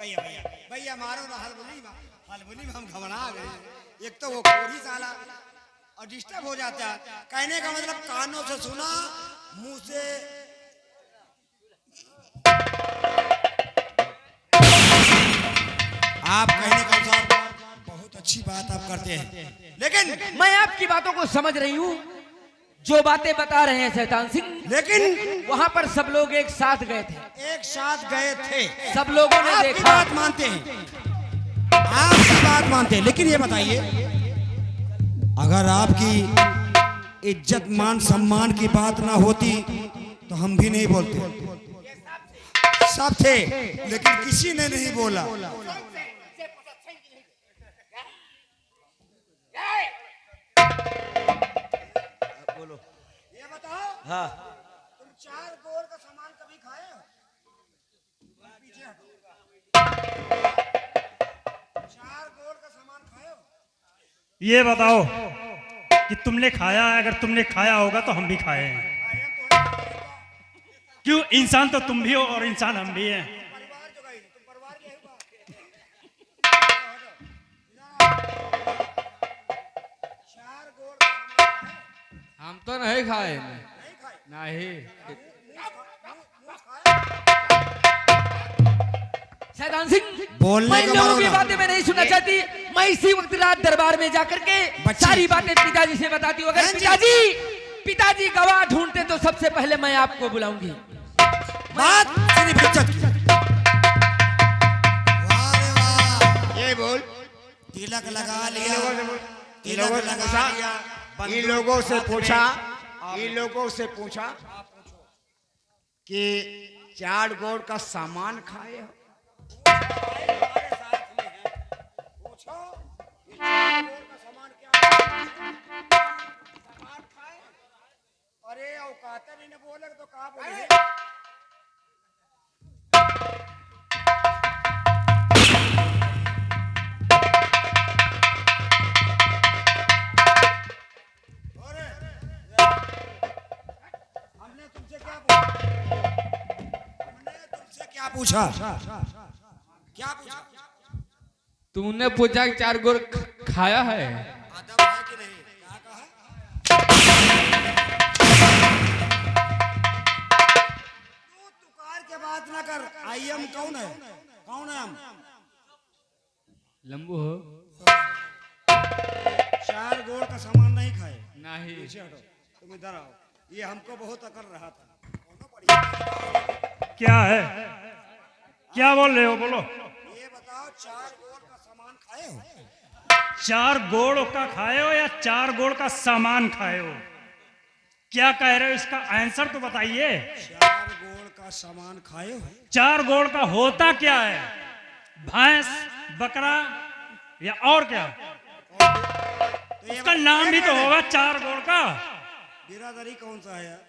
भैया भैया भैया मारो ना हलबुली में हम घबरा गए। एक तो वो कोरी साला और डिस्टर्ब हो जाता है। कहने का मतलब कानों से सुना, मुंह से आप कहने का अनुसार बहुत अच्छी बात आप करते हैं, लेकिन मैं आपकी बातों को समझ रही हूँ, जो बातें बता रहे हैं शैतान सिंह। लेकिन वहाँ पर सब लोग एक साथ गए थे, एक साथ गए थे, सब लोगों ने आपकी देखा। बात मानते हैं, आपकी बात मानते हैं, लेकिन ये बताइए, अगर आपकी इज्जत मान सम्मान की बात ना होती तो हम भी नहीं बोलते। सब थे, लेकिन किसी ने नहीं बोला। बोलो, ये बताओ, हाँ, तुम 4 गोर का सामान कभी खाए हो? पीछे हटो। 4 गोर का सामान खाए हो? ये बताओ कि तुमने खाया है? अगर तुमने खाया होगा तो हम भी खाए हैं। क्यों? इंसान तो तुम भी हो और इंसान हम भी हैं। परिवार जो गई, तुम परिवार के हो? 4 गोर का सामान खाए हो? हम तो नहीं खाए, नहीं खाए? नहीं। मुंह खाए? शैतान सिंह, बोलने मैं का लोगों मारो की ना। बातें मैं नहीं सुनना चाहती। मैं इसी वक्त रात दरबार में जाकर के बच्ची। सारी बातें पिताजी से बताती हूँ। अगर हाँ जी। पिताजी गवाह ढूंढते तो सबसे पहले मैं आपको बुलाऊंगी। बात सिर्फ इज्जत की। वाह रे वाह, ये बोल, तिलक लगा लिया, इन तिलक लोगों से लगा पूछा, लिया, इन लोगों से हाथ में। पूछा, इन लोगों से पूछा कि 4 गोड़ का सामान खाए हो? पूछो, ये 4 गोर का सामान क्या है? सामान खाए? अरे औकात नहीं न बोले तो कहाँ बोले? अरे, हमने तुमसे क्या पूछा? हमने तुमसे क्या पूछा? क्या पूछा? तुमने पूछा कि 4 गोर खाया है? आदम है कि नहीं? क्या कहा? तू तुकार के बात ना कर। आई एम कौन है? कौन है हम? लंबू हो? 4 गोड़ का सामान नहीं खाए। नहीं। पीछे हटो, तुम इधर आओ। ये हमको बहुत अकल रहा था। दोनों बढ़िया। क्या है? क्या बोल रहे हो? बोलो। ये बताओ, 4 गोड़ का सामान खाए हो? 4 गोड़ का खाए हो या 4 गोड़ का सामान खाए हो? क्या कह रहे हो? इसका आंसर तो बताइए। 4 गोड़ का सामान खाए हो? 4 गोड़ का होता क्या है? भैंस, बकरा या और क्या? तो ये उसका नाम भी तो होगा 4 गोड़ का। बिरादरी कौन सा है?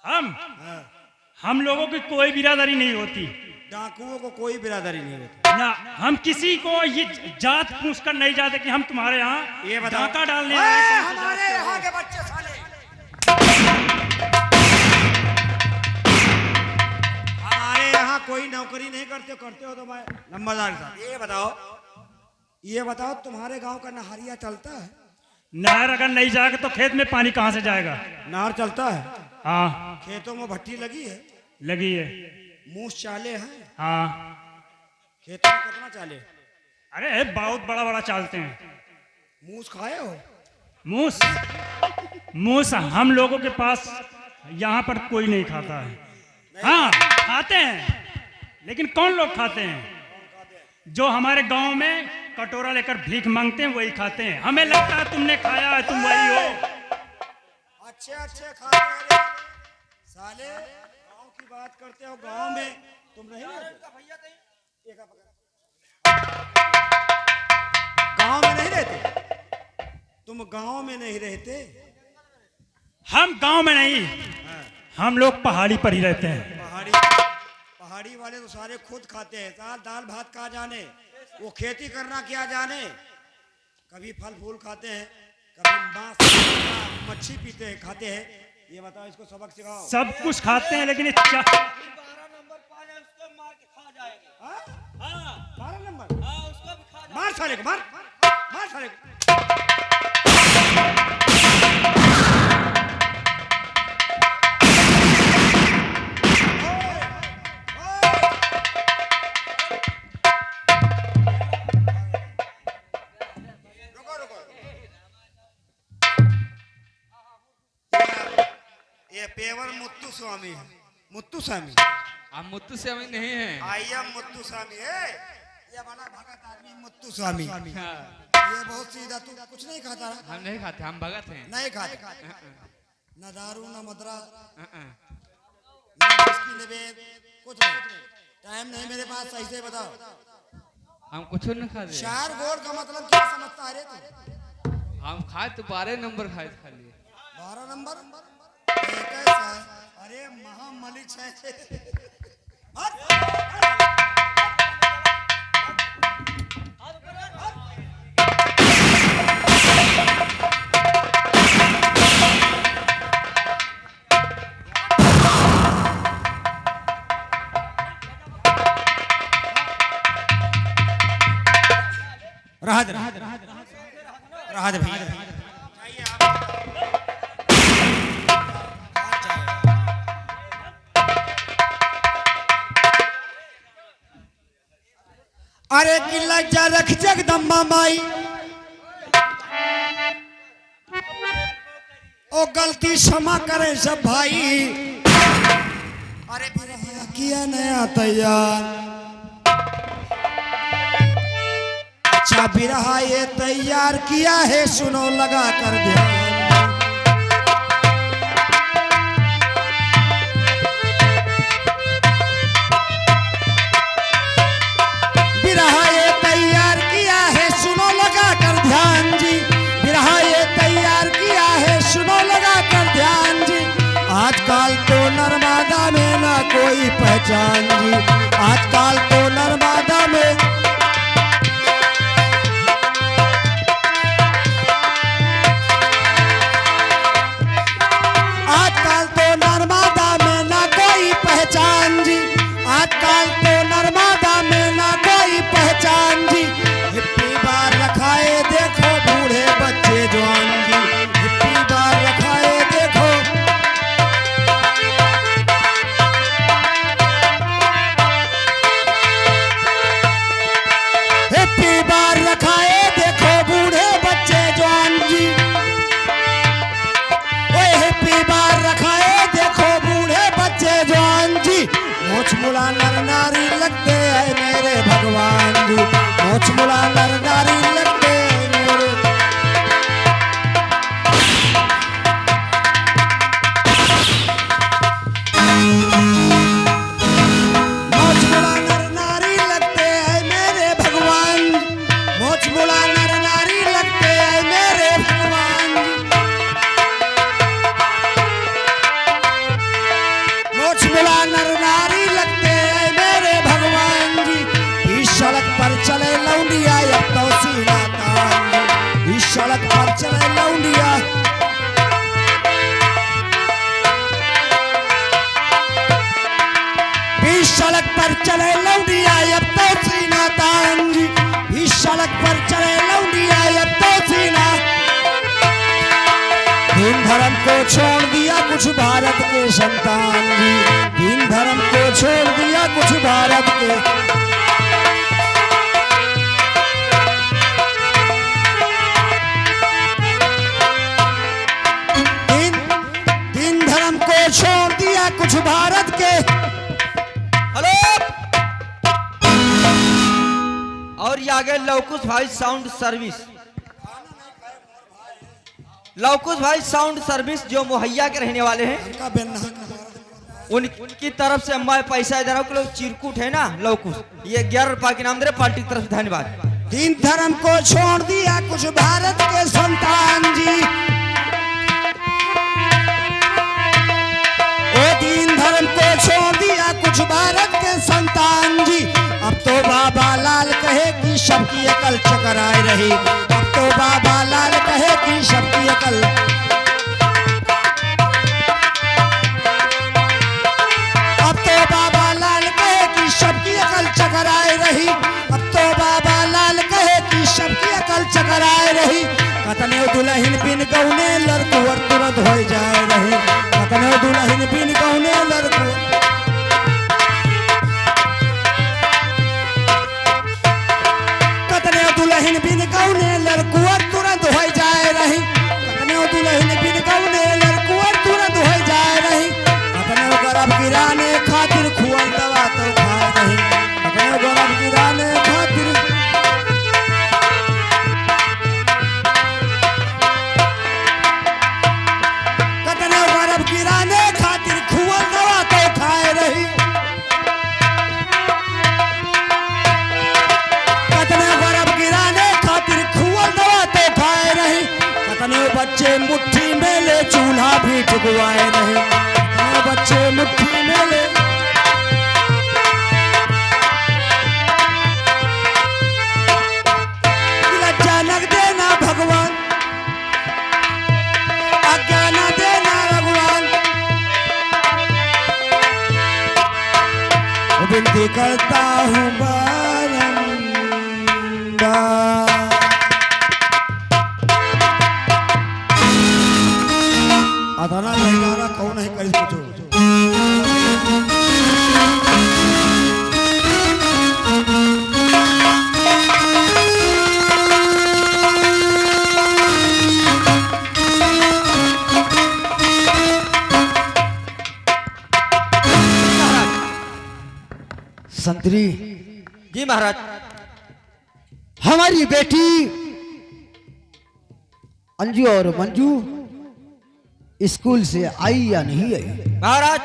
हम हाँ। हम लोगों की कोई बिरादरी नहीं होती डाकुओं को कोई बिरादरी नहीं होती। ना। हम किसी को ये जात पूछ कर नहीं जाते कि हम तुम्हारे यहाँ ये बताओ, डाका डालने ए, आए हैं, कौन सी हमारे जात के यहाँ हो? के बच्चे साले, हमारे यहाँ कोई नौकरी नहीं करते हो तो मैं नंबरदार साहब। ये बताओ तुम्हारे गांव का नहरिया चलता है? नहर अगर नहीं जाएगा तो खेत में पानी कहाँ से जाएगा? नहर चलता है? हाँ, खेतों में भट्टी लगी है? लगी है। मूस चाले हैं? हाँ। खेतों में कितना चाले? अरे बहुत बड़ा बड़ा चालते हैं। मूस खाए हो? मूस मूस हम लोगों के पास यहाँ पर कोई नहीं खाता है। हाँ, खाते हैं, लेकिन कौन लोग खाते हैं? जो हमारे गांव में कटोरा लेकर भीख मांगते हैं वही खाते हैं। हमें लगता है तुमने खाया है, तुम वही हो। अच्छे खाते हैं साले। गांव की बात करते हो, गांव में तुम नहीं रहते? गांव में नहीं रहते? तुम गांव में नहीं रहते? हम गांव में नहीं, हम लोग पहाड़ी पर ही रहते हैं। पहाड़ी वाले तो सारे खुद खाते हैं। दाल भात कहाँ जाने, वो खेती करना क्या जाने। कभी फल फूल खाते हैं, कभी मांस मच्छी पीते हैं, खाते हैं। ये बताओ, इसको सबक सिखाओ। सब कुछ खाते हैं, लेकिन 12 नंबर पा जाए उसको मार के खा जाएगा। हाँ? साले को मार, मार साले को। रुको रुको, ये पेवर मुत्तु स्वामी है, मुत्तु स्वामी। आप मुत्तु से हमें नहीं है। आई एम मुत्तु स्वामी है, ये बड़ा भगत आदमी मुत्तु स्वामी। हाँ, ये बहुत सीधा, तू कुछ नहीं खाता है? हम नहीं खाते, हम भगत हैं। नहीं खाते, न दारू न मदरा हाँ, न विस्की न बेर, कुछ नहीं। टाइम नहीं मेरे पास, सही से बताओ। हम कुछ नहीं खाते। चार गोड़ का मतलब क्या समझता है रे तू? हम खाए तो 12 नंबर खाए खाली। 12 नंबर ये कैसा है? अरे महामलिक है। राहत राहत राहत भैया, अरे किला जा रख जगदम्बा माई, ओ गलती क्षमा करे सब भाई। अरे बिरहा किया नया तैयार, अच्छा बिरहा ये तैयार किया है, सुनो लगा कर ध्यान। बिरहा ये तैयार किया है, सुनो लगा कर ध्यान जी। बिरहा ये तैयार किया है, सुनो लगा कर ध्यान जी। आजकल तो नर्मदा में ना कोई पहचान जी, आजकल तो नर्मदा में पहचान जी, आजकल तो नर्मदा में ना कोई पहचान जी। हिप्पी बार रखाए देखो बूढ़े बच्चे जवान जी, हिप्पी बार रखाए देखो। हिप्पी बार रखाए देखो बूढ़े बच्चे जवान जी, ओए हिप्पी बार रखाए देखो बूढ़े बच्चे जवान जी। मोछ मुला नर नारी लगते हैं मेरे भगवान जी, मोछ मुला नर नारी लगते हैं मेरे। मोछ मुला नर नारी लगते हैं मेरे भगवान, मोछ मुला नर नारी लगते हैं मेरे भगवान। मोछ मुला नर नारी लगते हैं मेरे भगवान जी। इस सड़क पर चले लौंडिया अब तो सीना तान जी, इस सड़क पर चले लौंडिया। इस सड़क पर चले लौंडिया अब तो सीना तान जी, इस सड़क पर चले लौंडिया अब तो सीना। दीन धर्म को छोड़ दिया कुछ भारत के संतान जी, दीन धर्म को छोड़ दिया कुछ भारत के। दीन धर्म को छोड़ दिया कुछ भारत के। हेलो, और ये आगे लवकुश भाई साउंड सर्विस, लवकुश भाई साउंड सर्विस जो मुहैया के रहने वाले हैं, उनकी तरफ से मैं पैसा दे रहा हूँ। लोग चिरकुट है ना लवकुश, ये 11 रुपए के नाम दे रहे, पार्टी की तरफ से धन्यवाद। दीन धर्म को छोड़ दिया कुछ भारत के संतान जी, ओ दीन धर्म को छोड़ दिया कुछ भारत के संतान जी। अब तो बाबा लाल कहे कि सबकी अकल चकराए रही, अब तो बाबा लाल कहे कि सबकी अकल। अब तो बाबा लाल कहे कि सबकी अकल चकराए रही, अब तो बाबा लाल कहे कि बच्चे मुट्ठी में ले चूल्हा भी ठुकवाए नहीं, इतने बच्चे मुट्ठी में ले। लज्जानक देना भगवान, आज्ञा न देना भगवान, विनती करता हूँ बारंबार। अदाना लहंगाना कौन है कर पूछो। संतरी जी महाराज। हमारी बेटी अंजू और मंजू स्कूल से आई या नहीं आई? महाराज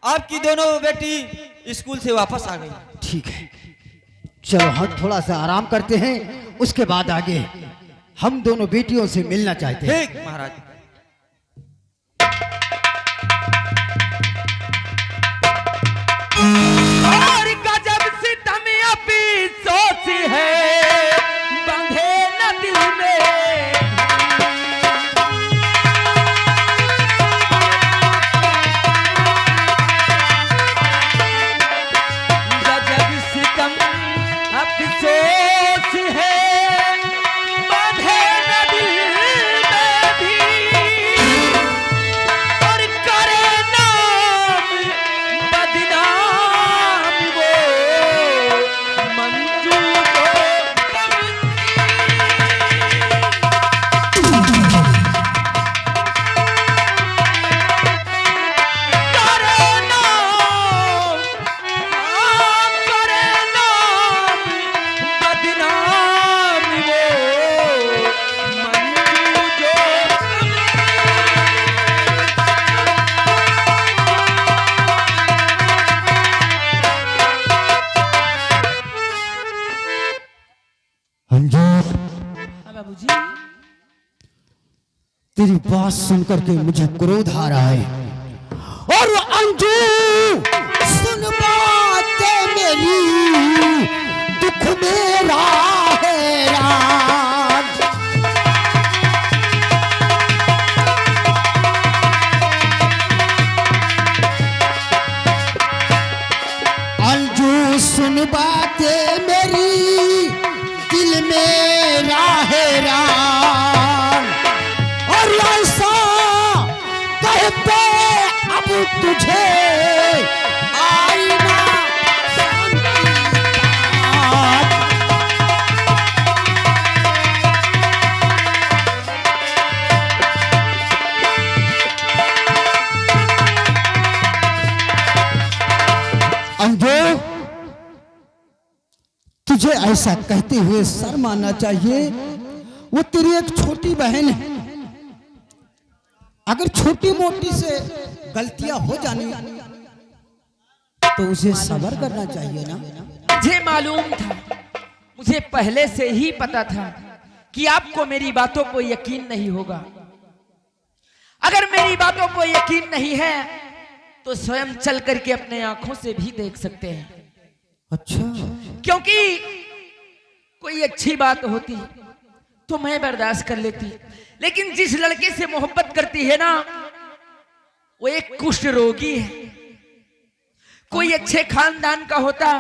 आपकी दोनों बेटी स्कूल से वापस आ गई। ठीक है, चलो हम थोड़ा सा आराम करते हैं, उसके बाद आगे हम दोनों बेटियों से मिलना चाहते हैं। ठीक महाराज। और गजब सितम अपी सोची है, बंधे न दिल में। गजब सितम अपी सोची है, बंधे न दिल में भी। और करे नाम बदनाम वो मंजू को करे नाम, करे नाम बदनाम वो मंजू जो अंजू, बाबूजी। तेरी बात सुनकर के मुझे क्रोध आ रहा है। और अंजू सुन बातें मेरी, दुख मेरा है राज। अंजू सुन बातें मेरी, दिल मेरा है राज। और ऐसा कहते अब तुझे आईना अंजू, तुझे ऐसा कहते हुए शर्म आना चाहिए। वो तेरी एक छोटी बहन है, अगर छोटी मोटी से गलतियां हो जानी तो उसे सब्र करना चाहिए ना। मुझे मालूम था, मुझे पहले से ही पता था कि आपको मेरी बातों को यकीन नहीं होगा। अगर मेरी बातों को यकीन नहीं है तो स्वयं चल करके अपने आंखों से भी देख सकते हैं। अच्छा, क्योंकि कोई अच्छी बात होती तो मैं बर्दाश्त कर लेती, लेकिन जिस लड़के से मोहब्बत करती है ना, वो एक कुष्ठ रोगी है। कोई अच्छे खानदान का होता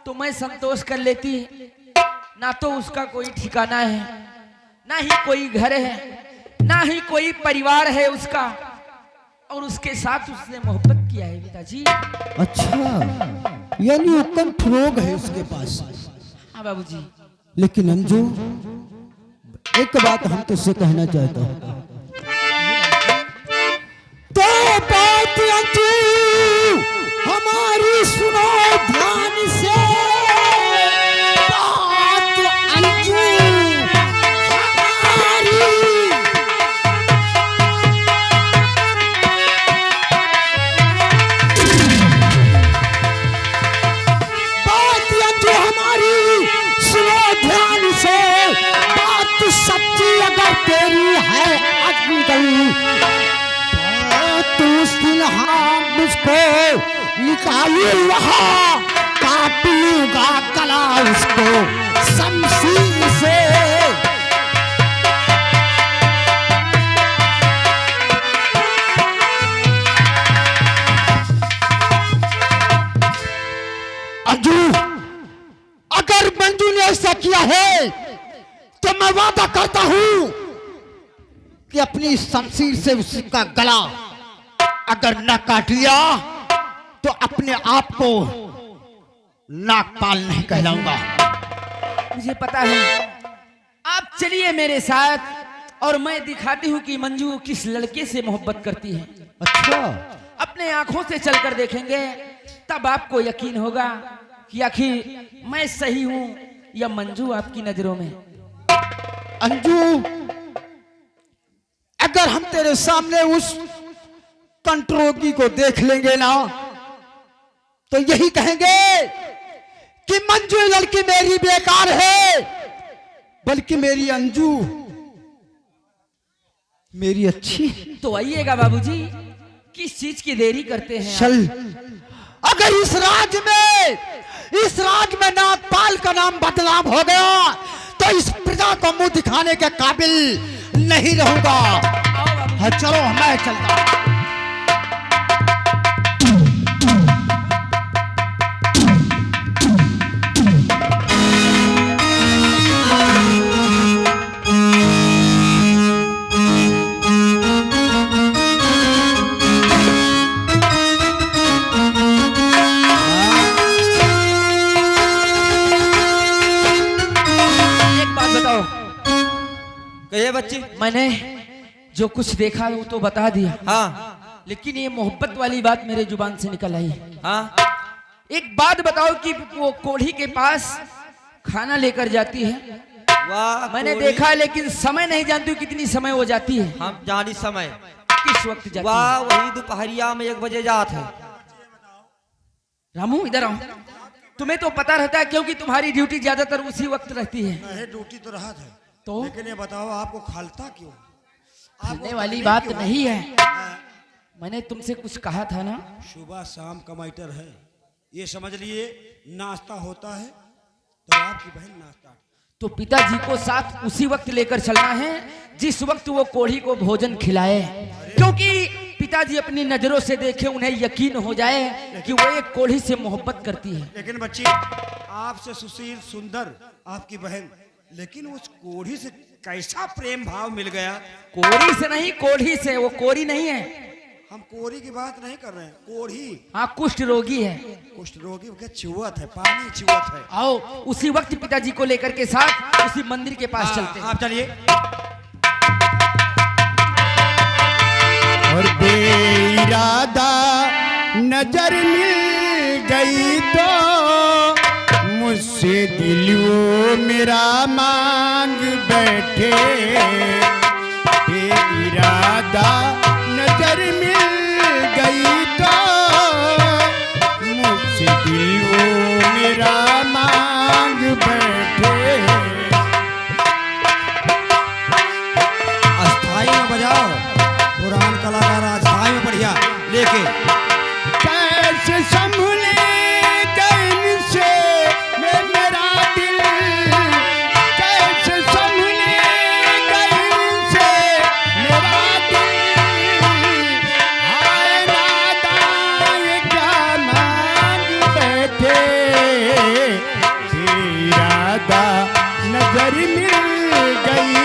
तो मैं संतोष कर लेती, ना तो उसका कोई ठिकाना है, ना ही कोई घर है, ना ही कोई परिवार है उसका, और उसके साथ उसने मोहब्बत किया है पिताजी। अच्छा, यानी उत्कंठ रोग है उसके पास। हाँ बाबूजी। लेकिन अंजू, एक बात हम तुझसे कहना चाहता हूँ। तो बात अंजू हमारी सुनो ध्यान से, बात अंजू हमारी। बात अंजू हमारी सुनो ध्यान से, बात सच्ची अगर तेरी है गई तो उस दिन हम उसको निकालू वहाँ, काट लूंगा गला उसको शमशीर से। अंजू, अगर मंजू ने ऐसा किया है तो मैं वादा करता हूं कि अपनी शमशीर से उसका गला अगर न काट लिया तो अपने आप को नागपाल नहीं कहलाऊंगा। मुझे पता है, आप चलिए मेरे साथ और मैं दिखाती हूँ कि मंजू किस लड़के से मोहब्बत करती है। अच्छा, अपने आंखों से चलकर देखेंगे, तब आपको यकीन होगा कि आखिर मैं सही हूँ या मंजू आपकी नजरों में। अंजू, अगर हम तेरे सामने उस कंट्रोगी को देख लेंगे ना तो यही कहेंगे कि मंजू लड़की मेरी बेकार है, बल्कि मेरी अंजू मेरी अच्छी। तो आइएगा बाबूजी, किस चीज की देरी करते हैं आप? चल, अगर इस राज में नागपाल का नाम बदनाम हो गया तो इस प्रजा को मुंह दिखाने के काबिल नहीं रहूंगा। हाँ, चलो मैं चलता हूं। कहिए बच्ची। मैंने जो कुछ देखा वो तो बता दिया, हाँ लेकिन ये मोहब्बत वाली बात मेरे जुबान से निकल आई। हाँ, एक बात बताओ कि वो कोढ़ी के पास खाना लेकर जाती है, वाह मैंने कोढ़ी। देखा है, लेकिन समय नहीं जानती हूँ कितनी समय वो जाती है, हम जानी समय किस वक्त जाती वाह है। वही दोपहरिया में 1 बजे जात है। रामू इधर आओ, तुम्हें तो पता रहता है क्योंकि तुम्हारी ड्यूटी ज्यादातर उसी वक्त रहती है। नहीं, ड्यूटी तो रहा था, तो लेकिन ये बताओ आपको खलता क्यों? खलने वाली बात नहीं है, मैंने तुमसे कुछ कहा था ना। सुबह शाम का मैटर है, ये समझ लिए नाश्ता होता है तो आपकी बहन नाश्ता। तो पिताजी को साथ उसी वक्त लेकर चलना है जिस वक्त वो कोढ़ी को भोजन खिलाए, क्योंकि पिताजी अपनी नजरों से देखे, उन्हें यकीन हो जाए कि वो एक कोढ़ी से मोहब्बत करती है। लेकिन बच्ची, आपसे सुशील सुंदर आपकी बहन, लेकिन उस कोढ़ी से कैसा प्रेम भाव मिल गया? कोढ़ी से नहीं, कोढ़ी से। वो कोढ़ी नहीं है, हम कोढ़ी की बात नहीं कर रहे हैं, कोढ़ी हाँ कुष्ठ रोगी है। कुष्ठ रोगी का चुवत है, पानी चुवत है। आओ उसी वक्त पिताजी को लेकर के साथ उसी मंदिर के पास चलते हैं। आप चलिए। और बेइरादा नजर मिल गई तो मुझसे दिल वो मेरा मांग बैठे। बेइरादा नजर मिल गई तो मुझसे दिल वो मेरा मांग बैठे। अस्थाई में बजाओ, पुरान कलाकार अस्थाई में बढ़िया लेके। कैसे संभले इनसे मेरा दिल, कैसे संभले इनसे मेरा दिल। हाय नादान क्या मांग बैठे। इरादा नजर मिल गई